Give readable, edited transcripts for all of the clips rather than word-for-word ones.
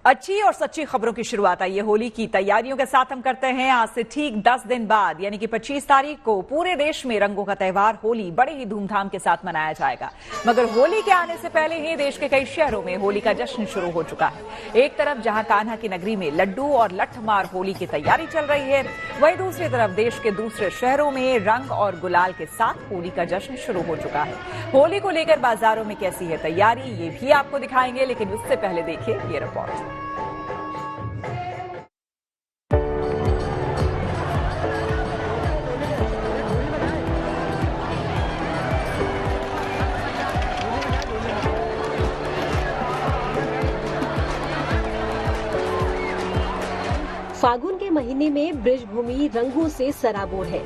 अच्छी और सच्ची खबरों की शुरुआत आई है होली की तैयारियों के साथ हम करते हैं। आज से ठीक 10 दिन बाद यानी कि 25 तारीख को पूरे देश में रंगों का त्योहार होली बड़े ही धूमधाम के साथ मनाया जाएगा। मगर होली के आने से पहले ही देश के कई शहरों में होली का जश्न शुरू हो चुका है। एक तरफ जहां कान्हा की नगरी में लड्डू और लठमार होली की तैयारी चल रही है, वहीं दूसरी तरफ देश के दूसरे शहरों में रंग और गुलाल के साथ होली का जश्न शुरू हो चुका है। होली को लेकर बाजारों में कैसी है तैयारी, ये भी आपको दिखाएंगे, लेकिन उससे पहले देखिए ये रिपोर्ट। फागुन के महीने में ब्रजभूमि रंगों से सराबोर है।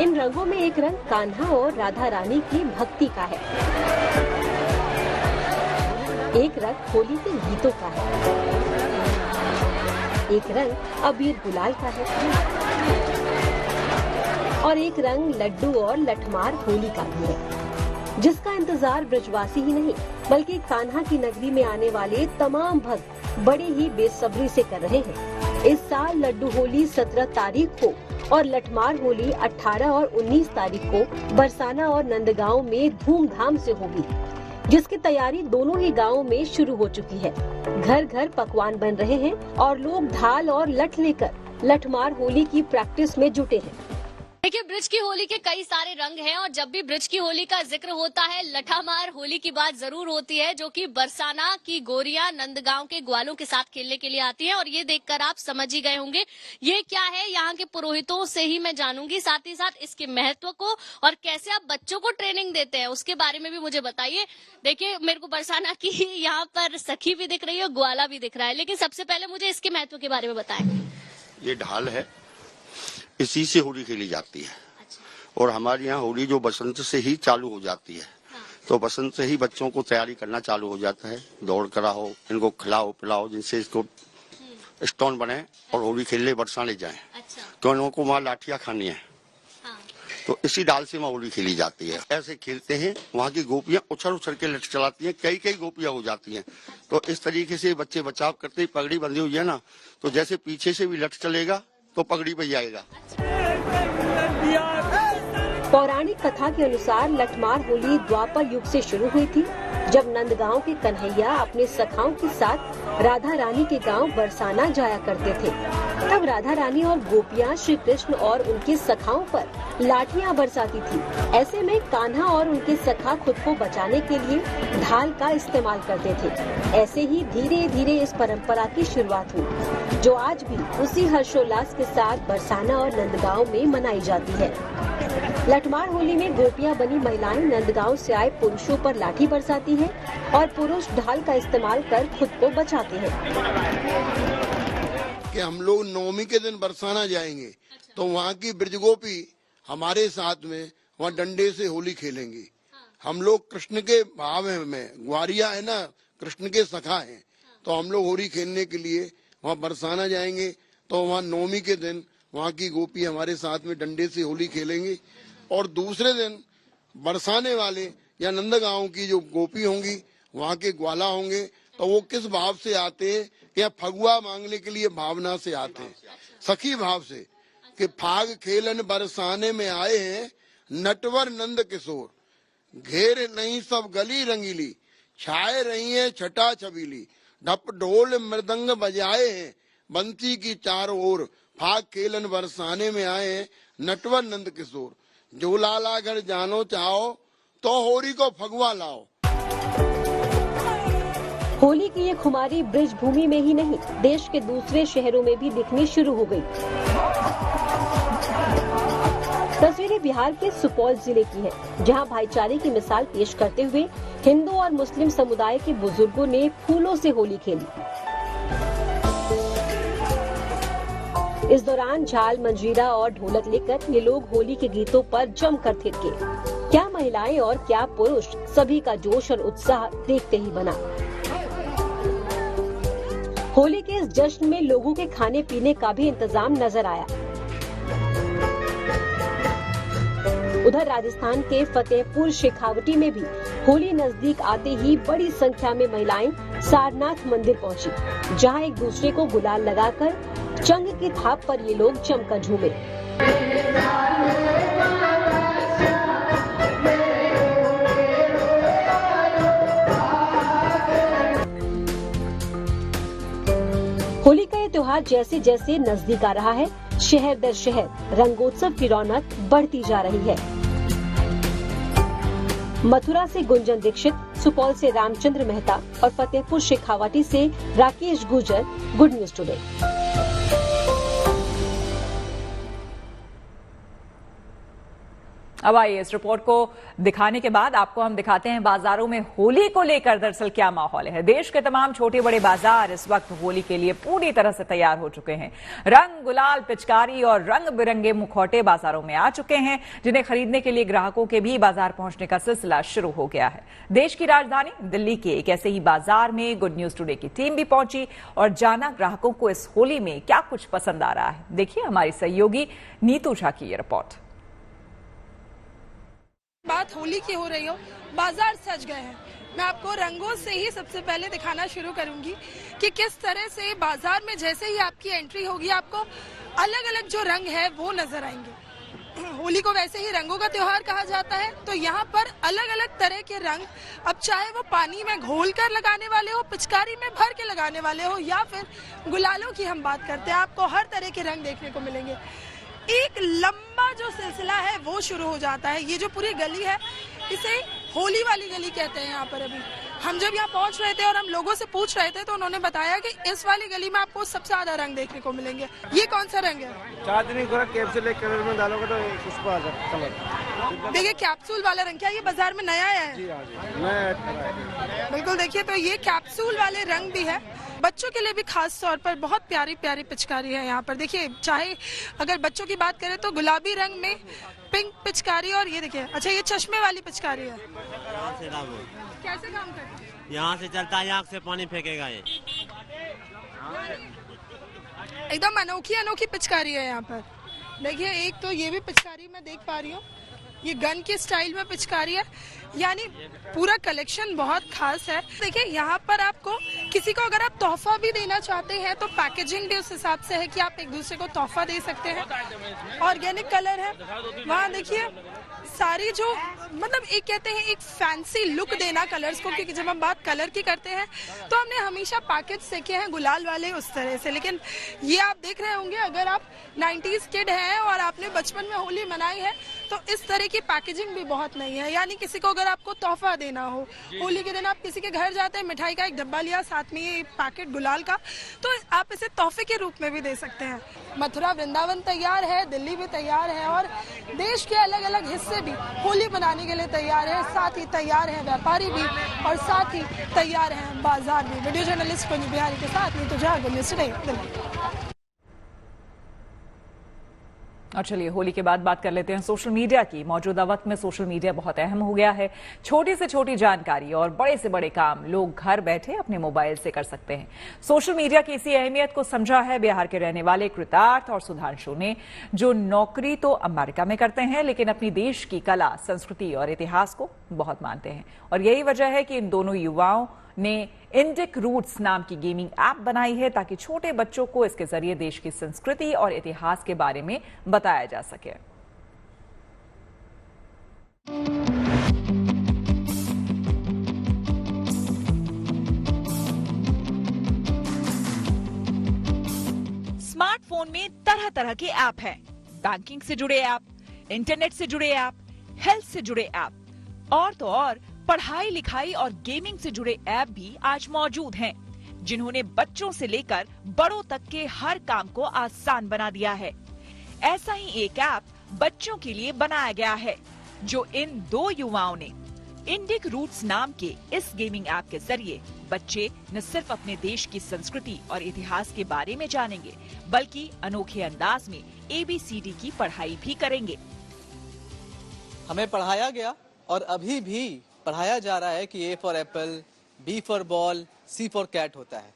इन रंगों में एक रंग कान्हा और राधा रानी की भक्ति का है, एक रंग होली के गीतों का है, एक रंग अबीर गुलाल का है और एक रंग लड्डू और लठमार होली का भी है, जिसका इंतजार ब्रजवासी ही नहीं बल्कि कान्हा की नगरी में आने वाले तमाम भक्त बड़े ही बेसब्री से कर रहे हैं। इस साल लड्डू होली 17 तारीख को और लठमार होली 18 और 19 तारीख को बरसाना और नंदगांव में धूमधाम से होगी, जिसकी तैयारी दोनों ही गांवों में शुरू हो चुकी है। घर घर पकवान बन रहे हैं और लोग ढाल और लठ लेकर लठमार होली की प्रैक्टिस में जुटे हैं। देखिए, ब्रिज की होली के कई सारे रंग हैं और जब भी ब्रिज की होली का जिक्र होता है लठामार होली की बात जरूर होती है, जो कि बरसाना की गोरियां नंदगांव के ग्वालों के साथ खेलने के लिए आती हैं। और ये देखकर आप समझ ही गए होंगे ये क्या है। यहाँ के पुरोहितों से ही मैं जानूंगी, साथ ही साथ इसके महत्व को और कैसे आप बच्चों को ट्रेनिंग देते हैं उसके बारे में भी मुझे बताइए। देखिए, मेरे को बरसाना की यहाँ पर सखी भी दिख रही है, ग्वाला भी दिख रहा है, लेकिन सबसे पहले मुझे इसके महत्व के बारे में बताएं। ये ढाल है, इसी से होली खेली जाती है। अच्छा। और हमारे यहाँ होली जो बसंत से ही चालू हो जाती है। हाँ। तो बसंत से ही बच्चों को तैयारी करना चालू हो जाता है। दौड़ कराओ, इनको खिलाओ पिलाओ, जिनसे इसको स्टोन बने और होली खेलने बरसाने जाए। अच्छा। तो इनको को वहाँ लाठियाँ खानी है। हाँ। तो इसी डाल से वहाँ होली खेली जाती है। ऐसे खेलते हैं, वहाँ की गोपियाँ उछल उछल के लठ चलाती हैं, कई कई गोपियाँ हो जाती हैं। तो इस तरीके से बच्चे बचाव करते ही पगड़ी बंधी हुई है ना, तो जैसे पीछे से भी लठ चलेगा तो पगड़ी पे जाएगा। पौराणिक कथा के अनुसार लठमार होली द्वापर युग से शुरू हुई थी, जब नंदगांव के कन्हैया अपने सखाओं के साथ राधा रानी के गांव बरसाना जाया करते थे। तब राधा रानी और गोपियां श्री कृष्ण और उनके सखाओं पर लाठियां बरसाती थी। ऐसे में कान्हा और उनके सखा खुद को बचाने के लिए ढाल का इस्तेमाल करते थे। ऐसे ही धीरे धीरे इस परंपरा की शुरुआत हुई, जो आज भी उसी हर्षोल्लास के साथ बरसाना और नंदगांव में मनाई जाती है। लठमार होली में गोपियां बनी महिलाएं नंदगांव से आए पुरुषों पर लाठी बरसाती हैं और पुरुष ढाल का इस्तेमाल कर खुद को बचाते हैं। कि हम लोग नवमी के दिन बरसाना जाएंगे, तो वहाँ की ब्रज गोपी हमारे साथ में वहाँ डंडे से होली खेलेंगी। हम लोग कृष्ण के भाव में, ग्वारिया है ना, कृष्ण के सखा हैं, तो हम लोग होली खेलने के लिए वहाँ बरसाना जाएंगे। तो वहाँ नवमी के दिन वहाँ की गोपी हमारे साथ में डंडे से होली खेलेंगी और दूसरे दिन बरसाने वाले या नंदगांव की जो गोपी होंगी, वहाँ के ग्वाला होंगे, तो वो किस भाव से आते हैं कि फगुआ मांगने के लिए भावना से आते हैं, सखी भाव से, कि फाग खेलन बरसाने में आए हैं नटवर नंद किशोर, घेर नहीं सब गली रंगीली, छाए रही है छटा छबीली, ढप ढोल मृदंग बजाए हैं बंसी की चारों ओर, फाग खेलन बरसाने में आए हैं नटवर नंद किशोर, जो लाला घर जानो चाहो तो होली को फगुआ लाओ। होली की ये खुमारी ब्रिज भूमि में ही नहीं, देश के दूसरे शहरों में भी दिखनी शुरू हो गई। तस्वीरें बिहार के सुपौल जिले की है, जहां भाईचारे की मिसाल पेश करते हुए हिंदू और मुस्लिम समुदाय के बुजुर्गों ने फूलों से होली खेली। इस दौरान झाल, मंजीरा और ढोलक लेकर ये लोग होली के गीतों पर जमकर थिरके। क्या महिलाएं और क्या पुरुष, सभी का जोश और उत्साह देखते ही बना। होली के इस जश्न में लोगों के खाने पीने का भी इंतजाम नजर आया। उधर राजस्थान के फतेहपुर शेखावटी में भी होली नजदीक आते ही बड़ी संख्या में महिलाएं सारनाथ मंदिर पहुंची, जहां एक दूसरे को गुलाल लगाकर चंग की थाप पर ये लोग जमकर झूमे। होली का ये त्योहार जैसे जैसे नजदीक आ रहा है, शहर दर शहर रंगोत्सव की रौनक बढ़ती जा रही है। मथुरा से गुंजन दीक्षित, सुपौल से रामचंद्र मेहता और फतेहपुर शेखावाटी से Rakesh Gurjar, good news today. अब आइए इस रिपोर्ट को दिखाने के बाद आपको हम दिखाते हैं बाजारों में होली को लेकर दरअसल क्या माहौल है। देश के तमाम छोटे बड़े बाजार इस वक्त होली के लिए पूरी तरह से तैयार हो चुके हैं। रंग, गुलाल, पिचकारी और रंग बिरंगे मुखौटे बाजारों में आ चुके हैं, जिन्हें खरीदने के लिए ग्राहकों के भी बाजार पहुंचने का सिलसिला शुरू हो गया है। देश की राजधानी दिल्ली के एक ऐसे ही बाजार में गुड न्यूज टुडे की टीम भी पहुंची और जाना ग्राहकों को इस होली में क्या कुछ पसंद आ रहा है। देखिए हमारी सहयोगी नीतू झा की ये रिपोर्ट। बात होली की हो रही हो, बाजार सज गए हैं। मैं आपको रंगों से ही सबसे पहले दिखाना शुरू करूंगी कि किस तरह से बाजार में जैसे ही आपकी एंट्री होगी आपको अलग अलग जो रंग है वो नजर आएंगे। होली को वैसे ही रंगों का त्योहार कहा जाता है, तो यहाँ पर अलग अलग तरह के रंग, अब चाहे वो पानी में घोल कर लगाने वाले हो, पिचकारी में भर के लगाने वाले हो, या फिर गुलालों की हम बात करते हैं, आपको हर तरह के रंग देखने को मिलेंगे। एक लंबा जो सिलसिला है वो शुरू हो जाता है। ये जो पूरी गली है इसे होली वाली गली कहते हैं। यहाँ पर अभी हम जब यहाँ पहुँच रहे थे और हम लोगों से पूछ रहे थे तो उन्होंने बताया कि इस वाली गली में आपको सबसे ज्यादा रंग देखने को मिलेंगे। ये कौन सा रंग है? चांदनी गोरा कैप्सूल एक कलर में डालोगे तो इसको आ जाए। देखिए कैप्सूल वाला रंग, क्या ये बाजार में नया आया है? जी हाँ जी, नया। बिल्कुल, देखिए तो ये कैप्सूल वाले रंग भी है। बच्चों के लिए भी खास तौर पर बहुत प्यारी प्यारी पिचकारी है यहाँ पर। देखिए चाहे अगर बच्चों की बात करें तो गुलाबी रंग में पिंक पिचकारी, और ये देखिए अच्छा ये चश्मे वाली पिचकारी है। कैसे काम करती है? यहाँ से चलता है, आँख से पानी फेंकेगा ये। एकदम अनोखी अनोखी पिचकारी है यहाँ पर। देखिए एक तो ये भी पिचकारी मैं देख पा रही हूँ, ये गन के स्टाइल में पिचकारी है, यानी पूरा कलेक्शन बहुत खास है। देखिए यहाँ पर आपको किसी को अगर आप तोहफा भी देना चाहते हैं तो पैकेजिंग भी उस हिसाब से है कि आप एक दूसरे को तोहफा दे सकते हैं। ऑर्गेनिक कलर है वहाँ, देखिए सारी जो मतलब एक कहते हैं एक फैंसी लुक देना कलर्स को, क्योंकि जब हम बात कलर की करते हैं तो हमने हमेशा पैकेज देखे हैं गुलाल वाले उस तरह से, लेकिन ये आप देख रहे होंगे अगर आप 90s किड हैं और आपने बचपन में होली मनाई है तो इस तरह की पैकेजिंग भी बहुत नहीं है। यानी किसी को अगर आपको तोहफा देना हो, होली के दिन आप किसी के घर जाते हैं, मिठाई का एक डब्बा लिया, साथ में ये पैकेट गुलाल का, तो आप इसे तोहफे के रूप में भी दे सकते हैं। मथुरा वृंदावन तैयार है, दिल्ली भी तैयार है और देश के अलग अलग हिस्से भी होली मनाने के लिए तैयार है। साथ ही तैयार है व्यापारी भी और साथ ही तैयार है बाजार भी। वीडियो जर्नलिस्ट कुंज बिहारी के साथ Neetu Jha, good news today, Delhi. और चलिए होली के बाद बात कर लेते हैं सोशल मीडिया की। मौजूदा वक्त में सोशल मीडिया बहुत अहम हो गया है। छोटी से छोटी जानकारी और बड़े से बड़े काम लोग घर बैठे अपने मोबाइल से कर सकते हैं। सोशल मीडिया की इसी अहमियत को समझा है बिहार के रहने वाले कृतार्थ और सुधांशु ने, जो नौकरी तो अमेरिका में करते हैं लेकिन अपनी देश की कला, संस्कृति और इतिहास को बहुत मानते हैं। और यही वजह है कि इन दोनों युवाओं ने इंडिक रूट्स नाम की गेमिंग ऐप बनाई है ताकि छोटे बच्चों को इसके जरिए देश की संस्कृति और इतिहास के बारे में बताया जा सके। स्मार्टफोन में तरह तरह के ऐप हैं। बैंकिंग से जुड़े ऐप, इंटरनेट से जुड़े ऐप, हेल्थ से जुड़े ऐप और तो और पढ़ाई लिखाई और गेमिंग से जुड़े ऐप भी आज मौजूद हैं, जिन्होंने बच्चों से लेकर बड़ों तक के हर काम को आसान बना दिया है। ऐसा ही एक ऐप बच्चों के लिए बनाया गया है, जो इन दो युवाओं ने इंडिक रूट्स नाम के इस गेमिंग ऐप के जरिए बच्चे न सिर्फ अपने देश की संस्कृति और इतिहास के बारे में जानेंगे, बल्कि अनोखे अंदाज में ABCD की पढ़ाई भी करेंगे। हमें पढ़ाया गया और अभी भी पढ़ाया जा रहा है कि A for apple, B for ball, C for cat होता है,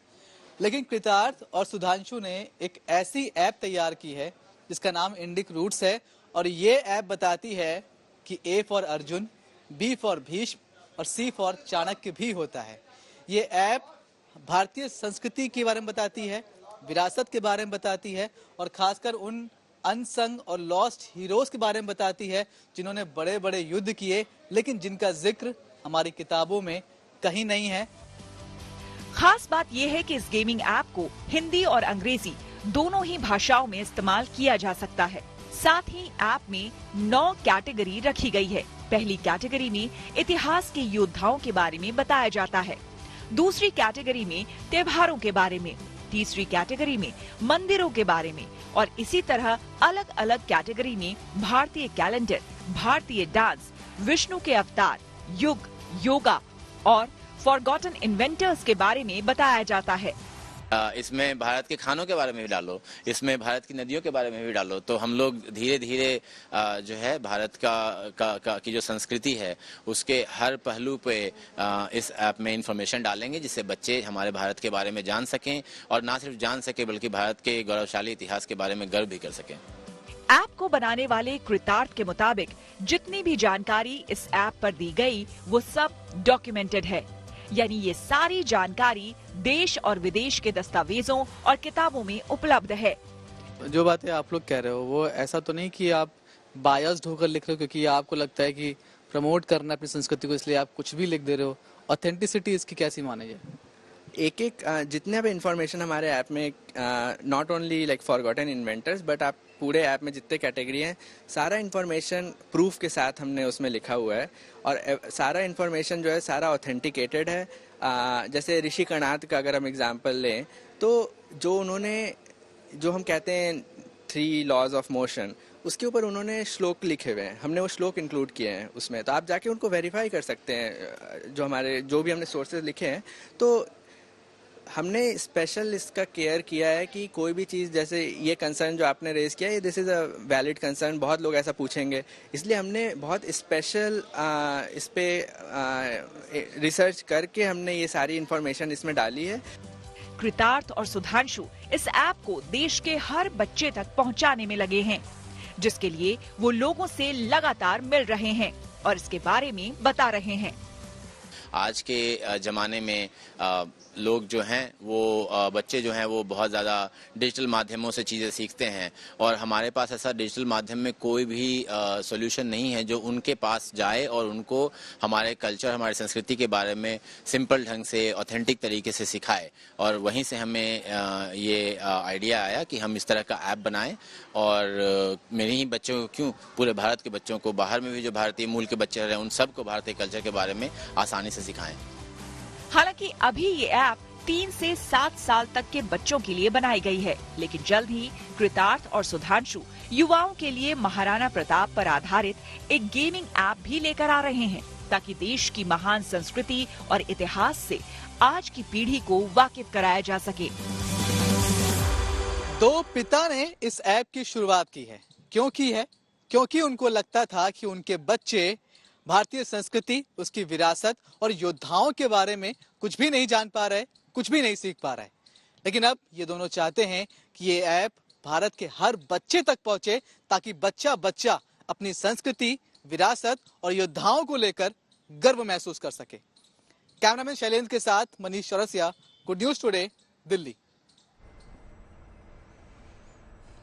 लेकिन कृतार्थ और सुधांशु ने एक ऐसी ऐप तैयार की है जिसका नाम इंडिक रूट्स है और ये ऐप बताती है कि A for Arjun, B for Bhishma और C फॉर चाणक्य भी होता है। ये ऐप भारतीय संस्कृति के बारे में बताती है, विरासत के बारे में बताती है और खासकर उन अनसंग और लॉस्ट हीरोज के बारे में बताती है जिन्होंने बड़े बड़े युद्ध किए लेकिन जिनका जिक्र हमारी किताबों में कहीं नहीं है। खास बात यह है कि इस गेमिंग ऐप को हिंदी और अंग्रेजी दोनों ही भाषाओं में इस्तेमाल किया जा सकता है। साथ ही ऐप में 9 कैटेगरी रखी गई है। पहली कैटेगरी में इतिहास के योद्धाओं के बारे में बताया जाता है, दूसरी कैटेगरी में त्योहारों के बारे में, तीसरी कैटेगरी में मंदिरों के बारे में और इसी तरह अलग अलग कैटेगरी में भारतीय कैलेंडर, भारतीय डांस, विष्णु के अवतार, युग, योगा और फॉरगॉटन इन्वेंटर्स के बारे में बताया जाता है। इसमें भारत के खानों के बारे में भी डालो, इसमें भारत की नदियों के बारे में भी डालो, तो हम लोग धीरे धीरे जो है भारत की जो संस्कृति है उसके हर पहलू पे इस ऐप में इंफॉर्मेशन डालेंगे जिससे बच्चे हमारे भारत के बारे में जान सकें और ना सिर्फ जान सके बल्कि भारत के गौरवशाली इतिहास के बारे में गर्व भी कर सकें। ऐप को बनाने वाले कृतार्थ के मुताबिक जितनी भी जानकारी इस ऐप पर दी गई वो सब डॉक्यूमेंटेड है, यानी ये सारी जानकारी देश और विदेश के दस्तावेजों और किताबों में उपलब्ध है। जो बातें आप लोग कह रहे हो वो ऐसा तो नहीं कि आप बायस्ड होकर लिख रहे हो क्योंकि आपको लगता है कि प्रमोट करना अपनी संस्कृति को इसलिए आप कुछ भी लिख दे रहे हो। ऑथेंटिसिटी इसकी कैसी माने जाए? एक जितने भी इंफॉर्मेशन हमारे ऐप में not only like forgotten inventors but आप पूरे ऐप में जितने कैटेगरी हैं सारा इन्फॉर्मेशन प्रूफ के साथ हमने उसमें लिखा हुआ है और सारा इन्फॉर्मेशन जो है सारा ऑथेंटिकेटेड है। जैसे ऋषि कर्णाद का अगर हम एग्जांपल लें तो जो हम कहते हैं 3 लॉज ऑफ मोशन उसके ऊपर उन्होंने श्लोक लिखे हुए हैं, हमने वो श्लोक इंक्लूड किए हैं उसमें, तो आप जाके उनको वेरीफाई कर सकते हैं। जो भी हमने सोर्सेज लिखे हैं तो हमने स्पेशल इसका केयर किया है कि कोई भी चीज़ जैसे ये कंसर्न जो आपने रेज किया है this is a valid concern, बहुत लोग ऐसा पूछेंगे, इसलिए हमने बहुत स्पेशल इस पे रिसर्च करके हमने ये सारी इन्फॉर्मेशन इसमें डाली है। कृतार्थ और सुधांशु इस ऐप को देश के हर बच्चे तक पहुंचाने में लगे हैं, जिसके लिए वो लोगों से लगातार मिल रहे हैं और इसके बारे में बता रहे हैं। आज के ज़माने में लोग जो हैं वो बच्चे जो हैं वो बहुत ज़्यादा डिजिटल माध्यमों से चीज़ें सीखते हैं और हमारे पास ऐसा डिजिटल माध्यम में कोई भी सॉल्यूशन नहीं है जो उनके पास जाए और उनको हमारे कल्चर, हमारी संस्कृति के बारे में सिंपल ढंग से ऑथेंटिक तरीके से सिखाए। और वहीं से हमें ये आइडिया आया कि हम इस तरह का ऐप बनाएं और मेरे ही बच्चों को क्यों, पूरे भारत के बच्चों को, बाहर में भी जो भारतीय मूल के बच्चे रह रहे हैं उन सबको भारतीय कल्चर के बारे में आसानी से सिखाएं। हालांकि अभी ये ऐप 3 से 7 साल तक के बच्चों के लिए बनाई गई है, लेकिन जल्द ही कृतार्थ और सुधांशु युवाओं के लिए महाराणा प्रताप पर आधारित एक गेमिंग ऐप भी लेकर आ रहे हैं ताकि देश की महान संस्कृति और इतिहास से आज की पीढ़ी को वाकिफ कराया जा सके। 2 पिता ने इस ऐप की शुरुआत की है। क्यों की है? क्योंकि उनको लगता था कि उनके बच्चे भारतीय संस्कृति, उसकी विरासत और योद्धाओं के बारे में कुछ भी नहीं जान पा रहे, कुछ भी नहीं सीख पा रहे। लेकिन अब ये दोनों चाहते हैं कि ये ऐप भारत के हर बच्चे तक पहुंचे ताकि बच्चा बच्चा अपनी संस्कृति, विरासत और योद्धाओं को लेकर गर्व महसूस कर सके। कैमरामैन शैलेंद्र के साथ Manish Chaurasia, good news today, Delhi.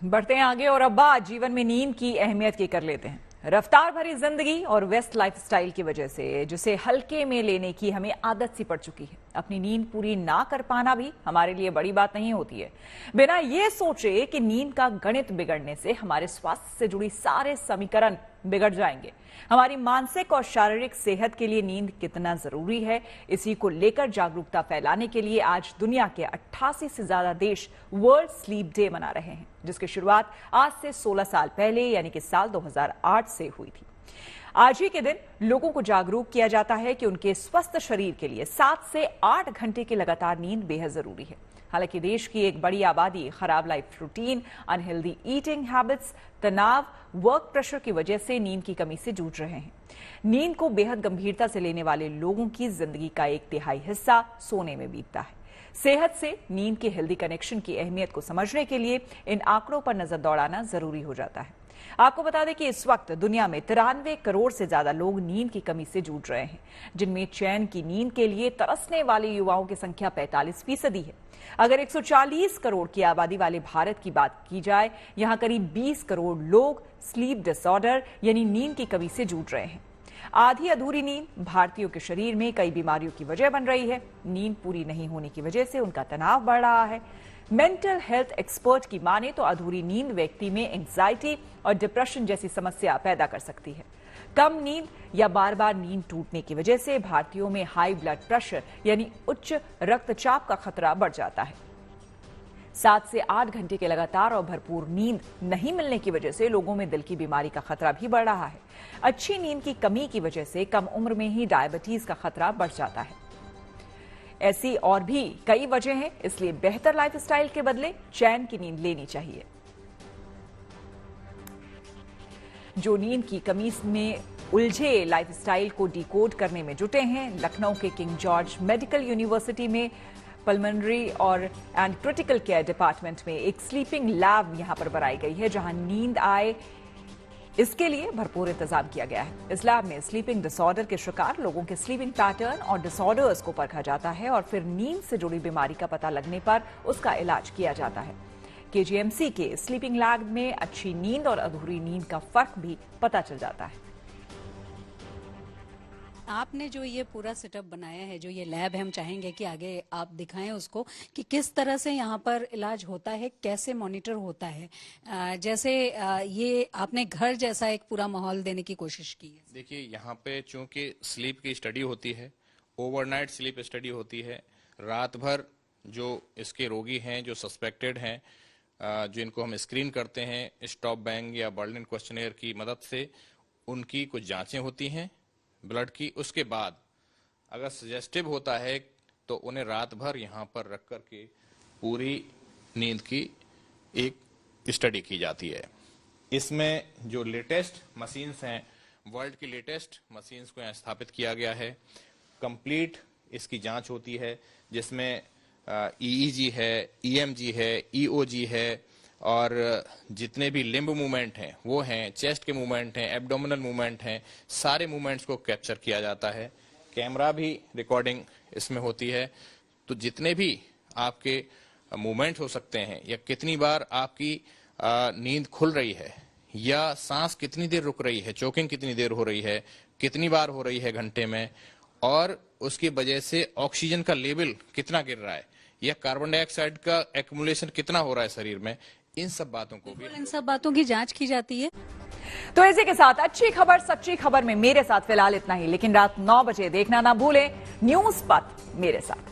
बढ़ते हैं आगे और अब बात जीवन में नींद की अहमियत की कर लेते हैं। रफ्तार भरी जिंदगी और व्यस्त लाइफस्टाइल की वजह से जिसे हल्के में लेने की हमें आदत सी पड़ चुकी है, अपनी नींद पूरी ना कर पाना भी हमारे लिए बड़ी बात नहीं होती है। बिना ये सोचे कि नींद का गणित बिगड़ने से हमारे स्वास्थ्य से जुड़ी सारे समीकरण बिगड़ जाएंगे। हमारी मानसिक और शारीरिक सेहत के लिए नींद कितना जरूरी है, इसी को लेकर जागरूकता फैलाने के लिए आज दुनिया के 88 से ज्यादा देश वर्ल्ड स्लीप डे मना रहे हैं, जिसकी शुरुआत आज से 16 साल पहले यानी कि साल 2008 से हुई थी। आज ही के दिन लोगों को जागरूक किया जाता है कि उनके स्वस्थ शरीर के लिए 7 से 8 घंटे की लगातार नींद बेहद जरूरी है। हालांकि देश की एक बड़ी आबादी खराब life routine, unhealthy eating habits, तनाव, वर्क प्रेशर की वजह से नींद की कमी से जूझ रहे हैं। नींद को बेहद गंभीरता से लेने वाले लोगों की जिंदगी का 1/3 हिस्सा सोने में बीतता है। सेहत से नींद के हेल्दी कनेक्शन की अहमियत को समझने के लिए इन आंकड़ों पर नजर दौड़ाना जरूरी हो जाता है। आपको बता दें कि इस वक्त दुनिया में 93 करोड़ से ज्यादा लोग नींद की कमी से जूझ रहे हैं, जिनमें चैन की नींद के लिए तरसने वाले युवाओं की संख्या 45% है। अगर 140 करोड़ की आबादी वाले भारत की बात की जाए, यहां करीब 20 करोड़ लोग स्लीप डिसऑर्डर यानी नींद की कमी से जूझ रहे हैं। आधी अधूरी नींद भारतीयों के शरीर में कई बीमारियों की वजह बन रही है। नींद पूरी नहीं होने की वजह से उनका तनाव बढ़ रहा है। मेंटल हेल्थ एक्सपर्ट की माने तो अधूरी नींद व्यक्ति में एंजाइटी और डिप्रेशन जैसी समस्या पैदा कर सकती है। कम नींद या बार बार नींद टूटने की वजह से भारतीयों में हाई ब्लड प्रेशर यानी उच्च रक्तचाप का खतरा बढ़ जाता है। 7 से 8 घंटे के लगातार और भरपूर नींद नहीं मिलने की वजह से लोगों में दिल की बीमारी का खतरा भी बढ़ रहा है। अच्छी नींद की कमी की वजह से कम उम्र में ही डायबिटीज का खतरा बढ़ जाता है। ऐसी और भी कई वजह हैं, इसलिए बेहतर लाइफस्टाइल के बदले चैन की नींद लेनी चाहिए। जो नींद की कमी में उलझे लाइफस्टाइल को डिकोड करने में जुटे हैं, लखनऊ के किंग जॉर्ज मेडिकल यूनिवर्सिटी में पल्मोनरी और एंड क्रिटिकल केयर डिपार्टमेंट में एक स्लीपिंग लैब यहां पर बनाई गई है, जहां नींद आए इसके लिए भरपूर इंतजाम किया गया है। इस लैब में स्लीपिंग डिसऑर्डर के शिकार लोगों के स्लीपिंग पैटर्न और डिसऑर्डर्स को परखा जाता है और फिर नींद से जुड़ी बीमारी का पता लगने पर उसका इलाज किया जाता है। केजीएमसी के स्लीपिंग लैब में अच्छी नींद और अधूरी नींद का फर्क भी पता चल जाता है। आपने जो ये पूरा सेटअप बनाया है, जो ये लैब है, हम चाहेंगे कि आगे आप दिखाएं उसको कि किस तरह से यहाँ पर इलाज होता है, कैसे मॉनिटर होता है। जैसे ये आपने घर जैसा एक पूरा माहौल देने की कोशिश की है। देखिए, यहाँ पे चूंकि स्लीप की स्टडी होती है, ओवरनाइट स्लीप स्टडी होती है, रात भर जो इसके रोगी हैं, जो सस्पेक्टेड हैं, जिनको हम स्क्रीन करते हैं स्टॉप बैंग या बर्लिन क्वेश्चनेयर की मदद से, उनकी कुछ जांचें होती हैं ब्लड की। उसके बाद अगर सजेस्टिव होता है तो उन्हें रात भर यहाँ पर रख करके पूरी नींद की एक स्टडी की जाती है। इसमें जो लेटेस्ट मशीन्स हैं, वर्ल्ड की लेटेस्ट मशीन्स को यहाँ स्थापित किया गया है। कंप्लीट इसकी जांच होती है, जिसमें ईईजी है, ईएमजी है, ईओजी है और जितने भी लिम्ब मूवमेंट हैं वो हैं, चेस्ट के मूवमेंट हैं, एब्डोमिनल मूवमेंट हैं, सारे मूवमेंट्स को कैप्चर किया जाता है। कैमरा भी रिकॉर्डिंग इसमें होती है। तो जितने भी आपके मूवमेंट हो सकते हैं, या कितनी बार आपकी नींद खुल रही है, या सांस कितनी देर रुक रही है, चोकिंग कितनी देर हो रही है, कितनी बार हो रही है घंटे में, और उसकी वजह से ऑक्सीजन का लेवल कितना गिर रहा है, या कार्बन डाइऑक्साइड का एक्युमुलेशन कितना हो रहा है शरीर में, इन सब बातों को भी, इन सब बातों की जांच की जाती है। तो इसी के साथ अच्छी खबर सच्ची खबर में मेरे साथ फिलहाल इतना ही, लेकिन रात 9 बजे देखना ना भूलें न्यूज पथ मेरे साथ।